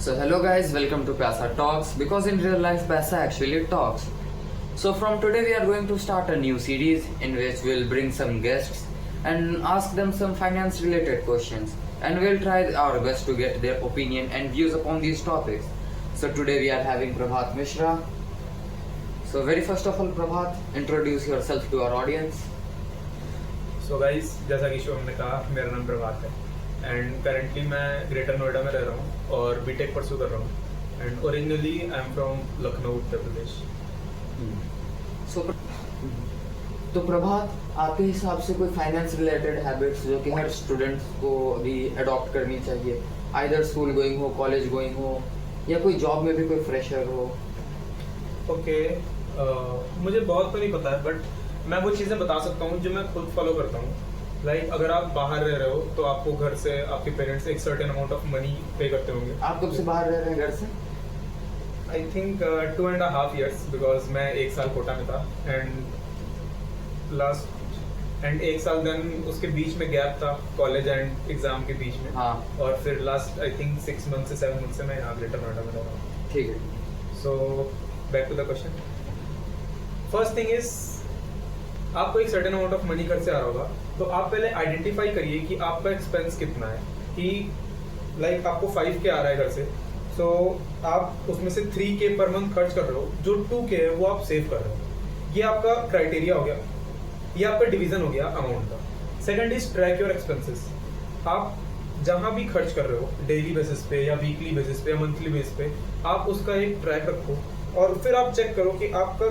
So hello guys, welcome to Paisa Talks, because in real life Paisa actually talks. So from today we are going to start a new series in which we'll bring some guests and ask them some finance related questions, and we'll try our best to get their opinion and views upon these topics. So today we are having Prabhat Mishra. So very first of all, Prabhat, introduce yourself to our audience. So guys, जैसा कि show हमने कहा, मेरा नाम प्रभात है and currently मैं greater Noida में रह रहा हूँ और बीटेक परस्यू कर रहा हूँ and originally I am from Lucknow, Uttar Pradesh. तो प्रभात, आपके हिसाब से कोई फाइनेंस रिलेटेड हैबिट्स जो कि हर स्टूडेंट्स को भी अडॉप्ट करनी चाहिए, आइदर स्कूल गोइंग हो, कॉलेज गोइंग हो, या कोई जॉब में भी कोई फ्रेशर हो? ओके, मुझे बहुत तो नहीं पता है बट मैं वो चीज़ें बता सकता हूँ जो मैं खुद फॉलो करता हूँ। लाइक अगर आप बाहर रह रहे हो तो आपको घर से आपके पेरेंट्स एक सर्टेन अमाउंट ऑफ मनी पे करते होंगे। आप कब से बाहर रह रहे हैं घर से? आई थिंक 2.5 years, बिकॉज मैं 1 साल कोटा में था एंड 1 साल देन उसके बीच में गैप था कॉलेज एंड एग्जाम के बीच में। हाँ। और फिर लास्ट आई थिंक 6 months से 7 months से मैं यहाँ ग्रेटर नोएडा में रह रहा हूँ। ठीक है। So back to the question. First thing is, आपको एक सर्टेन अमाउंट ऑफ मनी घर से आ रहा होगा तो आप पहले आइडेंटिफाई करिए कि आपका एक्सपेंस कितना है। कि लाइक आपको 5K आ रहा है घर से, सो आप उसमें से 3K पर मंथ खर्च कर रहे हो, जो 2K है वो आप सेव कर रहे हो। ये आपका क्राइटेरिया हो गया, ये आपका डिवीजन हो गया अमाउंट का। Second is track your expenses. आप जहां भी खर्च कर रहे हो, डेली बेसिस पे या वीकली बेसिस पे या मंथली बेसिस पे, आप उसका एक ट्रैक रखो और फिर आप चेक करो कि आपका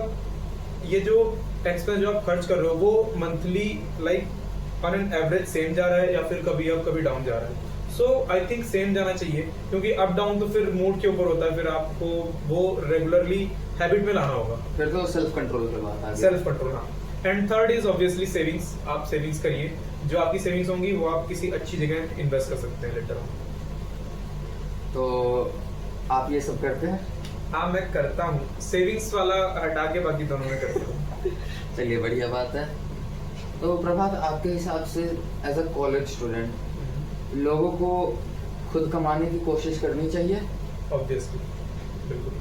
ये जो एक्सपेंस जो आप खर्च कर रहे हो वो monthly like on an average same जा रहा है या फिर कभी अप कभी डाउन जा रहा है। सो आई थिंक सेम जाना चाहिए, क्योंकि अप डाउन तो फिर मूड के ऊपर होता है, फिर आपको वो रेगुलरली हैबिट में लाना होगा। फिर तो सेल्फ कंट्रोल पे बात आ गई। सेल्फ कंट्रोल, हाँ। And third is obviously savings. आप सेविंग्स करिए, जो आपकी सेविंग्स होंगी वो आप किसी अच्छी जगह इन्वेस्ट कर सकते हैं लेटर ऑन। तो आप ये सब करते हैं? हाँ, मैं करता हूँ। सेविंग्स वाला हटा के बाकी दोनों में करता हूँ। चलिए, बढ़िया बात है। तो प्रभात, आपके हिसाब से एज अ कॉलेज स्टूडेंट लोगों को खुद कमाने की कोशिश करनी चाहिए? ऑब्वियसली, बिल्कुल।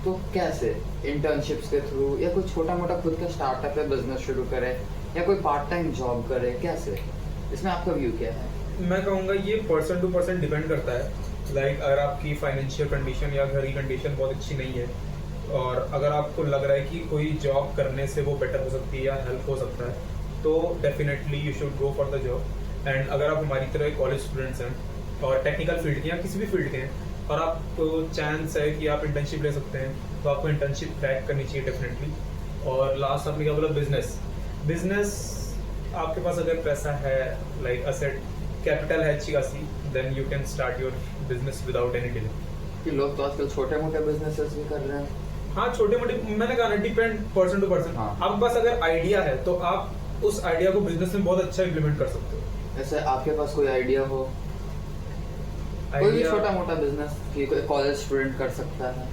तो कैसे? इंटर्नशिप्स के थ्रू, या कोई छोटा मोटा खुद का स्टार्टअप या बिजनेस शुरू करे, या कोई पार्ट टाइम जॉब करे? कैसे? इसमें आपका व्यू क्या है? मैं कहूँगा ये पर्सन टू पर्सन डिपेंड करता है। लाइक अगर आपकी फाइनेंशियल कंडीशन या घर की कंडीशन बहुत अच्छी नहीं है और अगर आपको लग रहा है कि कोई जॉब करने से वो बेटर हो सकती है या हेल्प हो सकता है, तो definitely you should go for the job. And अगर आप हमारी तरह कॉलेज स्टूडेंट्स हैं और टेक्निकल फील्ड के या किसी भी फील्ड के हैं और आपको चांस है कि आप इंटर्नशिप ले सकते हैं, तो आपको इंटर्नशिप क्रैक करनी चाहिए डेफिनेटली। और लास्ट आपने क्या बोला, बिजनेस आपके पास अगर पैसा है, लाइक असेट कैपिटल है अच्छी खासी, then you can start your business without any delay. कि लोग तो आजकल छोटे मोटे बिजनेसेस भी कर रहे हैं। हाँ, छोटे मोटे, मैंने कहा ना, डिपेंड पर्सन टू पर्सन। हाँ। आपके पास अगर आइडिया है तो आप उस आइडिया को बिजनेस में बहुत अच्छा इम्प्लीमेंट कर सकते हो। ऐसे आपके पास कोई आइडिया हो, कोई भी छोटा मोटा बिजनेस कि कोई कॉलेज स्टूडेंट कर सकता है?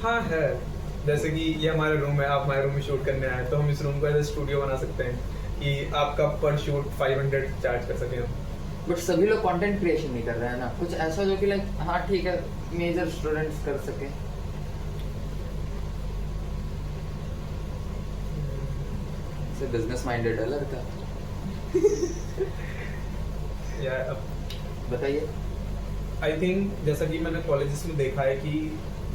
हाँ है, जैसे कि ये हमारा रूम है, आप हमारे रूम में शूट करने आए तो हम इस रूम को एज स्टूडियो बना सकते हैं कि आपका पर शूट 500 चार्ज कर सकें हम। बट सभी लोग कंटेंट क्रिएशन नहीं कर रहे हैं ना, कुछ ऐसा जो कि लाइक हाँ ठीक है मेजर स्टूडेंट्स कर सके। से बिजनेस माइंडेड है लड़का। या अब बताइए। आई थिंक जैसा कि मैंने कॉलेजेस में देखा है कि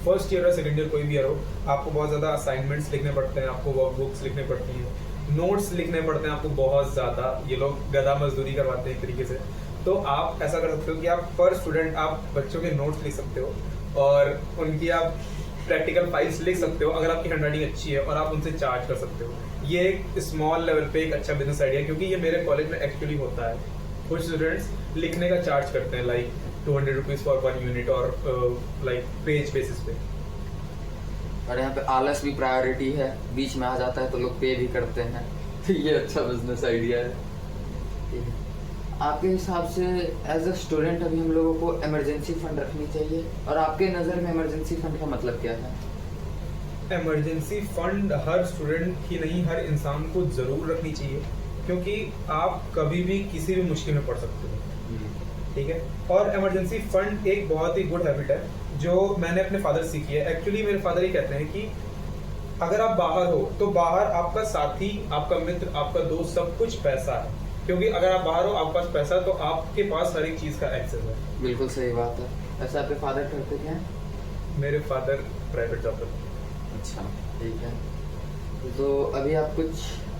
फर्स्ट ईयर और सेकंड ईयर कोई भी ईयर हो, आपको बहुत ज़्यादा असाइनमेंट्स लिखने पड़ते हैं, आपको वर्कबुक्स लिखने पड़ती हैं, नोट्स लिखने पड़ते हैं आपको बहुत ज़्यादा। ये लोग गधा मजदूरी करवाते हैं एक तरीके से। तो आप ऐसा कर सकते हो कि आप पर स्टूडेंट आप बच्चों के नोट्स लिख सकते हो और उनकी आप प्रैक्टिकल फाइल्स लिख सकते हो अगर आपकी हैंडराइटिंग अच्छी है, और आप उनसे चार्ज कर सकते हो। ये एक स्मॉल लेवल पे एक अच्छा बिजनेस आइडिया, क्योंकि ये मेरे कॉलेज में एक्चुअली होता है। कुछ स्टूडेंट्स लिखने का चार्ज करते हैं, लाइक 200 रुपीज़ फॉर 1 यूनिट और लाइक पेज बेसिस पे। और यहाँ पे आलस भी प्रायोरिटी है, बीच में आ जाता है तो लोग पे भी करते हैं। तो ये अच्छा बिजनेस आइडिया है। ठीक है, आपके हिसाब से एज अ स्टूडेंट अभी हम लोगों को इमरजेंसी फंड रखनी चाहिए, और आपके नज़र में इमरजेंसी फंड का मतलब क्या है? इमरजेंसी फंड हर स्टूडेंट ही नहीं, हर इंसान को ज़रूर रखनी चाहिए, क्योंकि आप कभी भी किसी भी मुश्किल में पड़ सकते हो। ठीक है। और इमरजेंसी फंड एक बहुत ही गुड हैबिट है जो मैंने अपने फादर से सीखी है। एक्चुअली मेरे फादर ये कहते हैं कि अगर आप बाहर हो तो बाहर आपका साथी, आपका मित्र, आपका दोस्त, सब कुछ पैसा है, क्योंकि अगर आप बाहर हो आपके पास पैसा तो आपके पास हर एक चीज का एक्सेस है। बिल्कुल सही बात है। ऐसा आपके फादर करते क्या हैं? मेरे फादर प्राइवेट जॉब करते हैं। अच्छा, ठीक है। तो अभी आप कुछ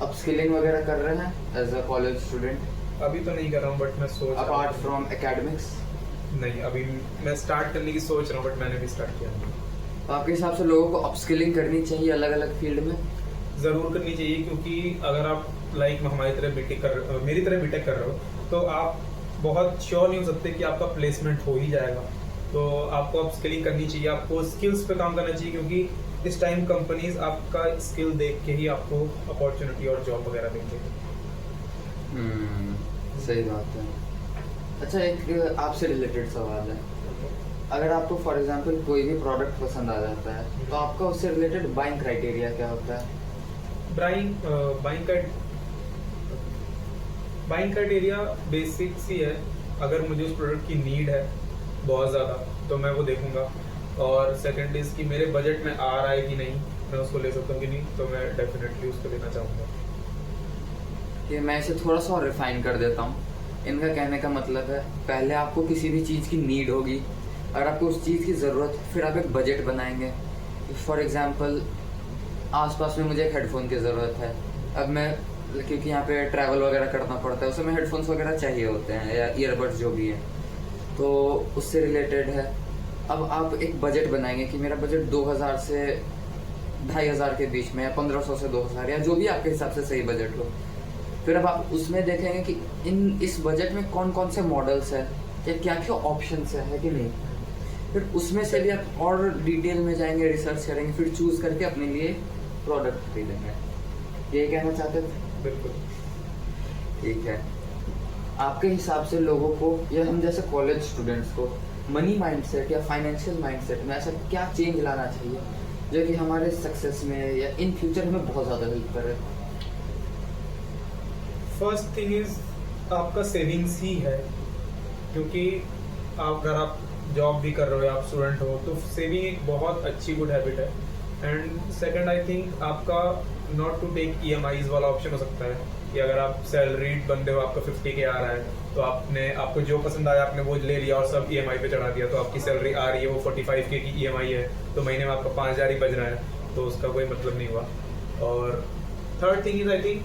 अपस्किलिंग वगैरह कर रहे हैं एज अ कॉलेज स्टूडेंट? अभी तो नहीं कर रहा हूँ बट मैं सोच रहा अपार्ट हूँ। From academics? नहीं, अभी मैं स्टार्ट करने की सोच रहा हूँ बट मैंने भी स्टार्ट किया नहीं। तो आपके हिसाब से लोगों को अपस्किलिंग करनी चाहिए अलग अलग फील्ड में? जरूर करनी चाहिए, क्योंकि अगर आप लाइक हमारी तरह मेरी तरह बीटेक कर रहे हो तो आप बहुत श्योर नहीं हो सकते कि आपका प्लेसमेंट हो ही जाएगा। तो आपको अपस्किलिंग करनी चाहिए, आपको स्किल्स पे काम करना चाहिए, क्योंकि इस टाइम कंपनीज आपका स्किल देख के ही आपको अपॉर्चुनिटी और जॉब वगैरह देंगे। सही बात है। अच्छा, एक आपसे रिलेटेड सवाल है। अगर आपको फॉर एग्जांपल कोई भी प्रोडक्ट पसंद आ जाता है तो आपका उससे रिलेटेड बाइंग क्राइटेरिया क्या होता है? बाइंग क्राइटेरिया बेसिक सी है। अगर मुझे उस प्रोडक्ट की नीड है बहुत ज़्यादा तो मैं वो देखूंगा, और सेकंड इज कि मेरे बजट में आ रहा है कि नहीं, मैं उसको ले सकता हूँ कि नहीं, तो मैं डेफिनेटली उसको लेना चाहूँगा। ये मैं इसे थोड़ा सा और रिफाइन कर देता हूँ। इनका कहने का मतलब है, पहले आपको किसी भी चीज़ की नीड होगी, अगर आपको उस चीज़ की ज़रूरत है फिर आप एक बजट बनाएंगे। फॉर एग्जांपल आसपास में मुझे एक हेडफोन की ज़रूरत है, अब मैं क्योंकि यहाँ पे ट्रैवल वगैरह करना पड़ता है, उसमें हेडफोन्स वगैरह चाहिए होते हैं या ईयरबड्स जो भी है, तो उससे रिलेटेड है। अब आप एक बजट बनाएंगे कि मेरा बजट 2000 से 2500 के बीच में, या 1500 से 2000, या जो भी आपके हिसाब से सही बजट हो। फिर अब आप उसमें देखेंगे कि इस बजट में कौन कौन से मॉडल्स है या क्या क्या ऑप्शंस है कि नहीं। फिर उसमें से भी आप और डिटेल में जाएंगे, रिसर्च करेंगे, फिर चूज करके अपने लिए प्रोडक्ट खरीदेंगे। यही कहना चाहते थे? बिल्कुल। ठीक है। आपके हिसाब से लोगों को, या हम जैसे कॉलेज स्टूडेंट्स को, मनी माइंडसेट या फाइनेंशियल माइंडसेट में ऐसा क्या चेंज लाना चाहिए जो कि हमारे सक्सेस में या इन फ्यूचर हमें बहुत ज़्यादा हेल्प करे? फर्स्ट थिंग इज आपका सेविंग्स ही है, क्योंकि अगर आप जॉब भी कर रहे हो या आप स्टूडेंट हो तो सेविंग एक बहुत अच्छी गुड हैबिट है। एंड सेकंड आई थिंक आपका नॉट टू टेक EMIs वाला ऑप्शन हो सकता है कि अगर आप सैलरीड बंदे हो, आपका 50K आ रहा है तो आपको जो पसंद आया आपने वो ले लिया और सब EMI पे चढ़ा दिया, तो आपकी सैलरी आ रही है वो 45K की EMI है, तो महीने में आपका 5000 ही बज रहा है, तो उसका कोई मतलब नहीं हुआ। और third thing is I think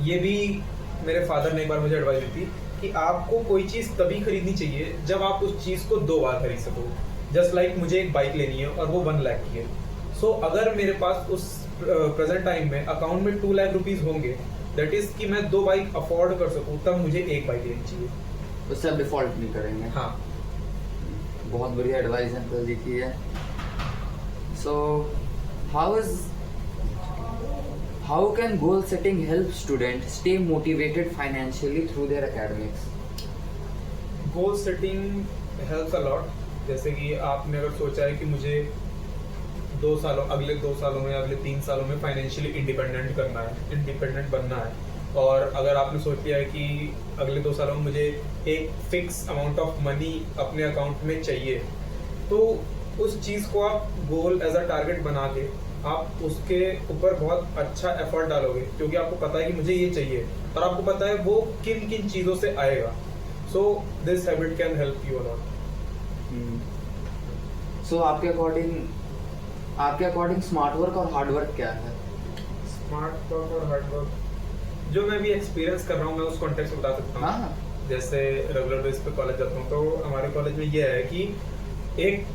ये भी मेरे फादर ने एक बार मुझे एडवाइस दी थी कि आपको कोई चीज़ तभी खरीदनी चाहिए जब आप उस चीज़ को 2 बार खरीद सको। जस्ट लाइक मुझे एक बाइक लेनी है और वो 1 लाख की है, सो अगर मेरे पास उस प्रेजेंट टाइम में अकाउंट में 2 लाख रुपीज होंगे, दैट इज कि मैं 2 बाइक अफोर्ड कर सकूं, तब मुझे एक बाइक लेनी चाहिए। उससे आप डिफॉल्ट नहीं करेंगे। हाँ, बहुत बढ़िया एडवाइस अंकल जी की है। So how can goal setting help student stay motivated financially through their academics? Goal setting helps a lot. जैसे कि आपने अगर सोचा है कि मुझे अगले 2 सालों में, अगले 3 सालों में फाइनेंशियली इंडिपेंडेंट बनना है, और अगर आपने सोच लिया है कि अगले 2 सालों में मुझे एक फिक्स अमाउंट ऑफ मनी अपने अकाउंट में चाहिए, तो उस चीज़ को आप गोल एज अ टारगेट बना के आप उसके ऊपर बहुत अच्छा एफर्ट डालोगे, क्योंकि आपको पता है कि मुझे ये चाहिए और आपको पता है वो किन किन चीज़ों से आएगा। So this habit can help you a lot. So आपके अकॉर्डिंग स्मार्ट वर्क और हार्ड वर्क क्या है? स्मार्ट वर्क और हार्ड वर्क जो मैं भी एक्सपीरियंस कर रहा हूँ मैं उस कॉन्टेक्स्ट में बता सकता हूँ। हाँ। जैसे रेगुलर बेस पे कॉलेज जाता हूँ, तो हमारे कॉलेज में ये है कि एक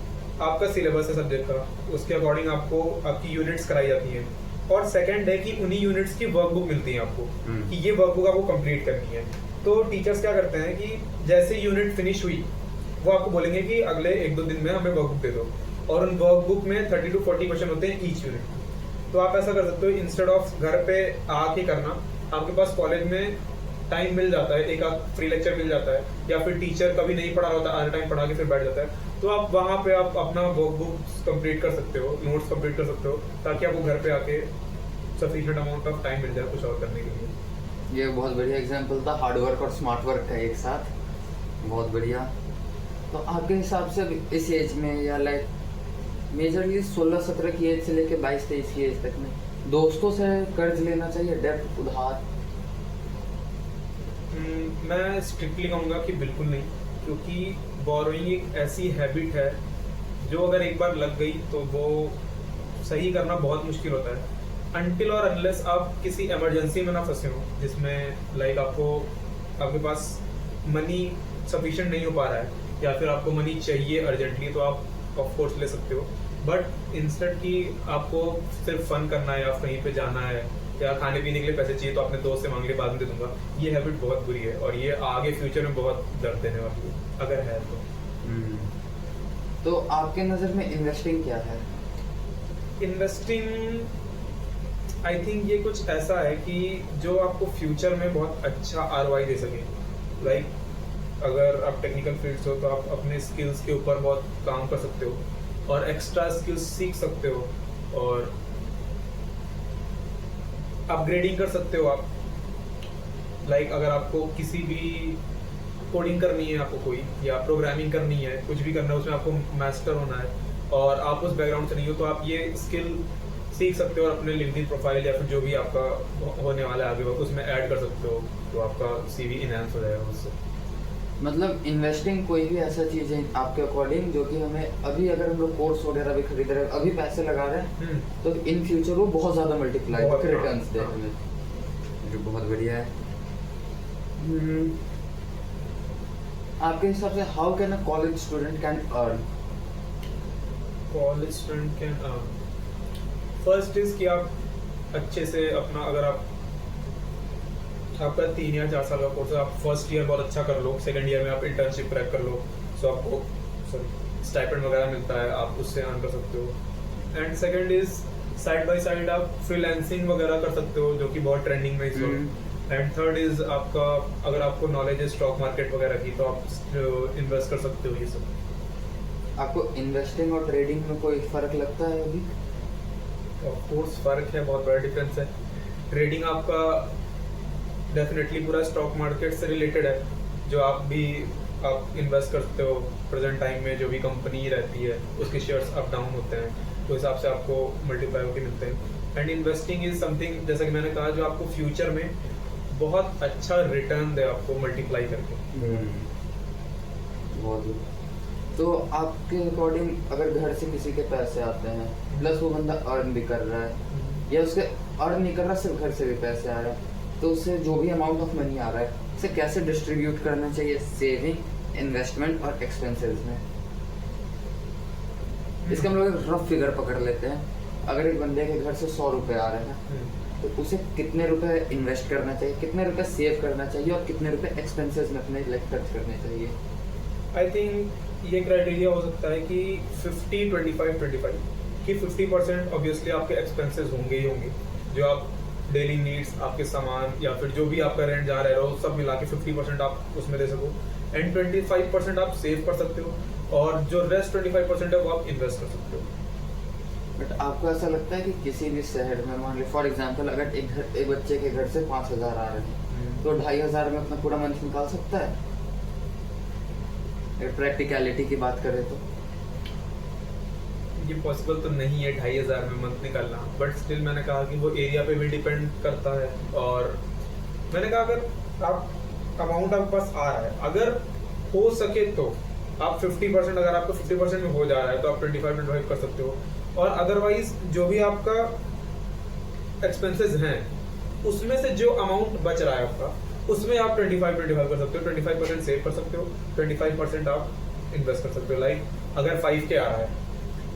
आपका सिलेबस है सब्जेक्ट का, उसके अकॉर्डिंग आपकी यूनिट्स कराई जाती हैं, और सेकंड है कि उन्हीं यूनिट्स की वर्कबुक मिलती है आपको कि ये वर्कबुक आपको कंप्लीट करनी है। तो टीचर्स क्या करते हैं कि जैसे यूनिट फिनिश हुई वो आपको बोलेंगे कि अगले 1-2 दिन में हमें वर्कबुक दे दो, और उन वर्कबुक में 30 to 40 क्वेश्चन होते हैं ईच यूनिट। तो आप ऐसा कर सकते हो, इंस्टेड ऑफ घर पे आके करना, आपके पास कॉलेज में टाइम मिल जाता है, एक फ्री लेक्चर मिल जाता है, या फिर टीचर कभी नहीं पढ़ा होता, आधे टाइम पढ़ा के फिर बैठ जाता है, तो आप वहाँ पे आप अपना वर्कबुक कंप्लीट कर सकते हो, नोट्स कंप्लीट कर सकते हो, ताकि आपको घर पे आके सफिशिएंट अमाउंट ऑफ टाइम मिल जाए कुछ और करने के लिए। ये बहुत बढ़िया एग्जांपल था हार्ड वर्क और स्मार्ट वर्क का एक साथ। बहुत बढ़िया। तो आपके हिसाब से इस एज में या लाइक मेजरली 16-17 की एज से लेके 22-23 की एज तक में दोस्तों से कर्ज लेना चाहिए, डेब्ट, उधार? मैं स्ट्रिक्टली कहूँगा कि बिल्कुल नहीं, क्योंकि बोरोइंग एक ऐसी हैबिट है जो अगर एक बार लग गई तो वो सही करना बहुत मुश्किल होता है, अनटिल और अनलेस आप किसी इमरजेंसी में ना फंसे हो, जिसमें लाइक आपके पास मनी सफिशिएंट नहीं हो पा रहा है या फिर आपको मनी चाहिए अर्जेंटली, तो आप ऑफ कोर्स ले सकते हो। बट इंस्टेड कि आपको सिर्फ फन करना है या कहीं पे जाना है या खाने पीने के लिए पैसे चाहिए तो अपने दोस्त से मांग लिए बाद में दे दूंगा, ये हैबिट बहुत बुरी है और ये आगे फ्यूचर में बहुत दर्द देने वाली है अगर है तो। तो आपके नज़र में इन्वेस्टिंग क्या है? इन्वेस्टिंग आई थिंक ये कुछ ऐसा है कि जो आपको फ्यूचर में बहुत अच्छा ROI दे सके। लाइक अगर आप टेक्निकल फील्ड्स हो तो आप अपने स्किल्स के ऊपर बहुत काम कर सकते हो और एक्स्ट्रा स्किल्स सीख सकते हो और अपग्रेडिंग कर सकते हो आप। लाइक अगर आपको किसी भी कोडिंग करनी है आपको कोई, या प्रोग्रामिंग करनी है, कुछ भी करना है उसमें आपको मास्टर होना है और आप उस बैकग्राउंड से नहीं हो, तो आप ये स्किल सीख सकते हो और अपने लिंक्डइन प्रोफाइल या फिर जो भी आपका होने वाला है आगे उसमें ऐड कर सकते हो, तो आपका CV इनहेंस हो जाएगा उससे। मतलब इन्वेस्टिंग कोई भी ऐसा चीज़ है आपके अकॉर्डिंग जो कि हमें अभी अगर हम लोग कोर्स वगैरह भी खरीद रहे हैं, अभी पैसे लगा रहे हैं, तो इन फ्यूचर वो बहुत ज़्यादा मल्टीप्लाई होकर रिटर्न्स दे हमें, जो बहुत बढ़िया है। आपके हिसाब से how can a college student can earn? College student can earn, first is कि आप अच्छे से अपना, अगर आपका 3 या 4 साल का कोर्स है, आप फर्स्ट ईयर बहुत अच्छा कर लो, सेकंड ईयर में आप इंटर्नशिप क्रैक कर लो, सो आपको स्टाइपेंड वगैरह मिलता है, आप उससे अर्न कर सकते हो। And second is side by side आप फ्रीलांसिंग वगैरह कर सकते हो, जो कि बहुत ट्रेंडिंग में इस वक्त। एंड थर्ड इज आपका, अगर आपको नॉलेज है स्टॉक मार्केट वगैरह की, तो आप इन्वेस्ट कर सकते हो ये सब। आपको इन्वेस्टिंग और ट्रेडिंग में कोई फर्क लगता है अभी? ऑफ कोर्स फर्क है, बहुत बड़ा डिफरेंस है। ट्रेडिंग आपका डेफिनेटली पूरा स्टॉक मार्केट से रिलेटेड है, जो आप इन्वेस्ट करते हो प्रेजेंट टाइम में, जो भी कंपनी रहती है उसके शेयर्स अप डाउन होते हैं, तो हिसाब से आपको मल्टीप्लाई होकर मिलते हैं। एंड इन्वेस्टिंग इज समथिंग, जैसा कि मैंने कहा, जो आपको फ्यूचर में बहुत अच्छा रिटर्न दे आपको मल्टीप्लाई करके। बहुत। तो आपके अकॉर्डिंग अगर घर से किसी के पैसे आते हैं प्लस वो बंदा अर्न भी कर रहा है या उसके अर्न नहीं कर रहा, सिर्फ घर से भी पैसे आ रहे हैं, तो उससे जो भी अमाउंट ऑफ मनी आ रहा है उसे कैसे डिस्ट्रीब्यूट करना चाहिए सेविंग, इन्वेस्टमेंट और एक्सपेंसेस में? इसका हम लोग एक रफ फिगर पकड़ लेते हैं। अगर एक बंदे के घर से 100 रुपए आ रहे हैं तो उसे कितने रुपए इन्वेस्ट करना चाहिए, कितने रुपए सेव करना चाहिए और कितने रुपए एक्सपेंसेस में अपने लाइक खर्च करने चाहिए? आई थिंक ये क्राइटेरिया हो सकता है कि 50-25-25, कि 50% ऑब्वियसली आपके एक्सपेंसेस होंगे ही होंगे, जो आप डेली नीड्स, आपके सामान या फिर जो भी आपका रेंट जा रहा है सब मिला के 50% आप उसमें दे सको, एंड 25% आप सेव कर सकते हो और जो रेस्ट 25% है वो आप इन्वेस्ट कर सकते हो। बट आपको ऐसा लगता है कि किसी भी शहर में, मान लो फॉर एग्जांपल, अगर एक बच्चे के घर से 5,000 आ रहे हैं तो 2,500 में अपना पूरा मंथ निकाल सकता है? प्रैक्टिकलिटी की बात करें तो ये पॉसिबल तो नहीं है 2,500 में मंथ निकालना, बट स्टिल मैंने कहा कि वो एरिया पे भी डिपेंड करता है। और मैंने कहा अगर आप अमाउंट आपके पास आ रहा है, अगर हो सके तो आप 50%, अगर आपको 50% में हो जा रहा है तो आप 25 कर सकते हो, और अदरवाइज जो भी आपका एक्सपेंसेस हैं उसमें से जो अमाउंट बच रहा है आपका, उसमें आप 25 कर सकते हो, 25% सेव कर सकते हो, 25% आप इन्वेस्ट कर सकते हो। लाइक अगर 5K आ रहा है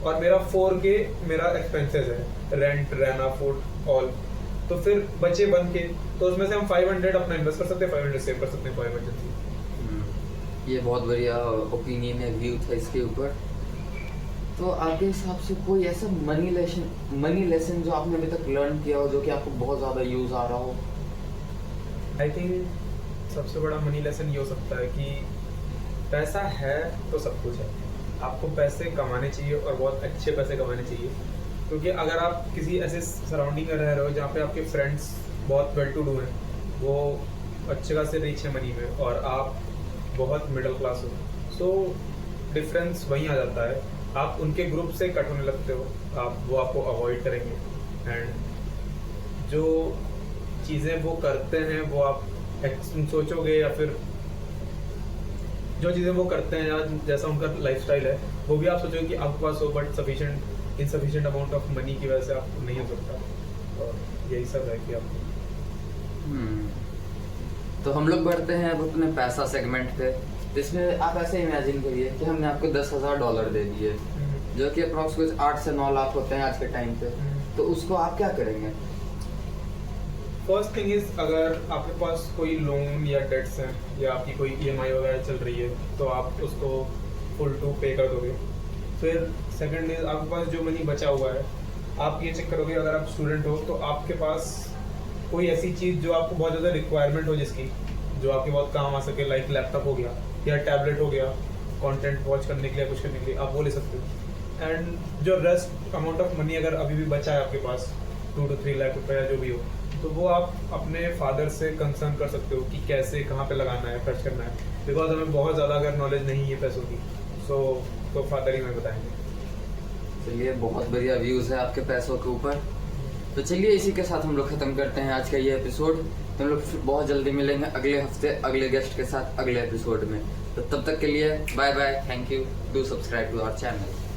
और मेरा 4K मेरा एक्सपेंसेस है, रेंट, रहना, फूड ऑल, तो फिर बचे 1K, तो उसमें से हम 500 अपना इन्वेस्ट कर सकते हैं, 500 सेव कर सकते हैं फॉर इमरजेंसी। ये बहुत बढ़िया ओपिनियन है, व्यू था इसके ऊपर। तो आपके हिसाब से कोई ऐसा मनी लेसन जो आपने अभी तक लर्न किया हो जो कि आपको बहुत ज़्यादा यूज आ रहा हो? आई थिंक सबसे बड़ा मनी लेसन ये हो सकता है कि पैसा है तो सब कुछ है। आपको पैसे कमाने चाहिए और बहुत अच्छे पैसे कमाने चाहिए, क्योंकि अगर आप किसी ऐसे सराउंडिंग में रह रहे हो जहाँ पे आपके फ्रेंड्स बहुत वेल टू डू हैं, वो अच्छे खासे रिच है मनी में, और आप बहुत मिडिल क्लास हो, सो डिफरेंस वहीं आ जाता है। आप उनके ग्रुप से कट होने लगते हो, वो आपको अवॉइड करेंगे, एंड जो चीज़ें वो करते हैं वो आप सोचोगे, या फिर जो चीज़ें वो करते हैं या जैसा उनका लाइफस्टाइल है वो भी आप सोचोगे कि आपके पास हो, but insufficient amount of money की वजह से आप नहीं हो सकता। और यही सब है कि आप तो हम लोग बढ़ते हैं अब अपने पैसा सेगमेंट पे। इसमें आप ऐसे इमेजिन करिए कि हमने आपको $10,000 दे दिए, जो कि अप्रॉक्स कुछ 8 से 9 लाख होते हैं आज के टाइम पे। तो उसको आप क्या करेंगे? फर्स्ट थिंग इज, अगर आपके पास कोई लोन या डेट्स हैं या आपकी कोई EMI वगैरह चल रही है तो आप उसको फुल टू पे कर दोगे। फिर सेकंड इज, आपके पास जो मनी बचा हुआ है आप ये चेक करोगे, अगर आप स्टूडेंट हो तो आपके पास कोई ऐसी चीज़ जो आपको बहुत ज़्यादा रिक्वायरमेंट हो, जिसकी जो आपके बहुत काम आ सके, लाइक लैपटॉप हो गया या टैबलेट हो गया, कंटेंट वॉच करने के लिए, कुछ करने के लिए, आप वो ले सकते हो। एंड जो रेस्ट अमाउंट ऑफ मनी अगर अभी भी बचा है आपके पास 2 to 3 लाख रुपए या जो भी हो, तो वो आप अपने फादर से कंसर्न कर सकते हो कि कैसे, कहाँ पे लगाना है, खर्च करना है। बिकॉज हमें बहुत ज़्यादा अगर नॉलेज नहीं है पैसों की, तो फादर ही हमें बताएंगे। चलिए, बहुत बढ़िया व्यूज है आपके पैसों के ऊपर। तो चलिए, इसी के साथ हम लोग खत्म करते हैं आज का ये एपिसोड। हम लोग फिर बहुत जल्दी मिलेंगे अगले हफ्ते अगले गेस्ट के साथ अगले एपिसोड में। तो तब तक के लिए bye bye, thank you, do subscribe to our channel.